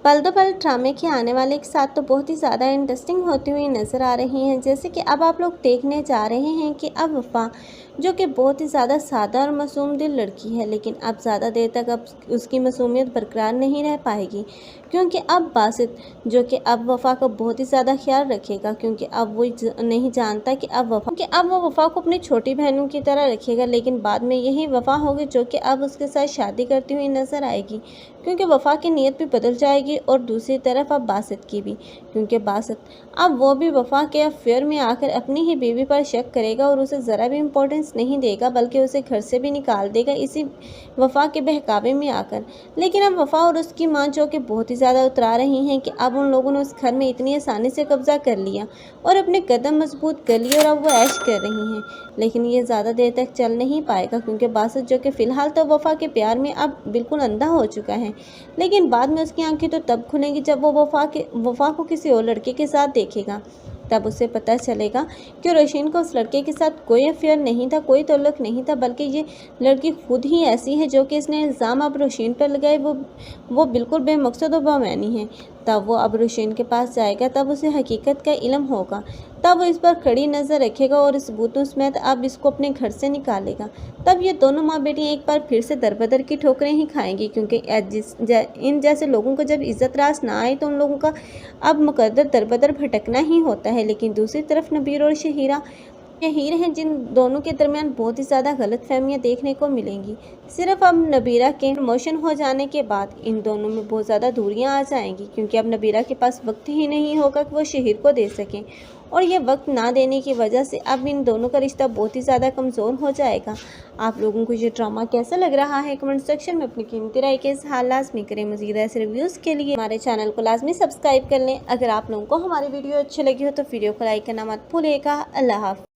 पल दो पल ड्रामे के आने वाले के साथ तो बहुत ही ज़्यादा इंटरेस्टिंग होती हुई नज़र आ रही हैं। जैसे कि अब आप लोग देखने जा रहे हैं कि अब वफ़ा जो कि बहुत ही ज़्यादा सादा और मासूम दिल लड़की है, लेकिन अब ज़्यादा देर तक अब उसकी मासूमियत बरकरार नहीं रह पाएगी, क्योंकि अब बासित जो कि अब वफ़ा का बहुत ही ज़्यादा ख्याल रखेगा, क्योंकि अब वो नहीं जानता कि अब वो वफ़ा को अपनी छोटी बहनों की तरह रखेगा। लेकिन बाद में यही वफ़ा होगी जो कि अब उसके साथ शादी करती हुई नज़र आएगी, क्योंकि वफ़ा की नीयत भी बदल जाएगी और दूसरी तरफ अब बासित की भी, क्योंकि बासित अब वो भी वफ़ा के अफेयर में आकर अपनी ही बीवी पर शक करेगा और उसे ज़रा भी इम्पोर्टेंस नहीं देगा, बल्कि उसे घर से भी निकाल देगा इसी वफ़ा के बहकावे में आकर। लेकिन अब वफ़ा और उसकी माँ जो कि बहुत ही ज़्यादा उतरा रही हैं कि अब उन लोगों ने उस घर में इतनी आसानी से कब्जा कर लिया और अपने कदम मजबूत कर लिए और अब वो ऐश कर रही हैं। लेकिन ये ज़्यादा देर तक चल नहीं पाएगा, क्योंकि बासित जो कि फ़िलहाल तो वफ़ा के प्यार में अब बिल्कुल अंधा हो चुका है, लेकिन बाद में उसकी आंखें तो तब खुलेंगी जब वो वफ़ा को किसी और लड़के के साथ देखेगा। तब उसे पता चलेगा कि रोशीन को उस लड़के के साथ कोई अफेयर नहीं था, कोई ताल्लुक नहीं था, बल्कि ये लड़की खुद ही ऐसी है जो कि इसने इल्ज़ाम अब रोशीन पर लगाए वो बिल्कुल बेमकसद और बेमानी है। तब वो अब रोशीन के पास जाएगा, तब उसे हकीकत का इल्म होगा, तब वो इस पर कड़ी नज़र रखेगा और इस सबूतों समेत अब इसको अपने घर से निकालेगा। तब ये दोनों माँ बेटी एक बार फिर से दरबदर की ठोकरें ही खाएंगी, क्योंकि इन जैसे लोगों को जब इज़्ज़त रास ना आए तो उन लोगों का अब मुकद्दर दरबदर भटकना ही होता है। लेकिन दूसरी तरफ नबीर और शहीरा हीर हैं, जिन दोनों के दरमियान बहुत ही ज़्यादा गलतफहमियां देखने को मिलेंगी। सिर्फ अब नबीरा के प्रमोशन हो जाने के बाद इन दोनों में बहुत ज़्यादा दूरियां आ जाएंगी, क्योंकि अब नबीरा के पास वक्त ही नहीं होगा कि वो शहीर को दे सकें, और ये वक्त ना देने की वजह से अब इन दोनों का रिश्ता बहुत ही ज़्यादा कमज़ोर हो जाएगा। आप लोगों को ये ड्रामा कैसा लग रहा है, कमेंट सेक्शन में अपनी कीमती राय के इज़हार लाजमी करें। मज़ीद ऐसे रिव्यूज़ के लिए हमारे चैनल को लाजमी सब्सक्राइब कर लें। अगर आप लोगों को हमारी वीडियो अच्छी लगी हो तो वीडियो को लाइक करना मत भूलिएगा। अल्लाह हाफ़िज़।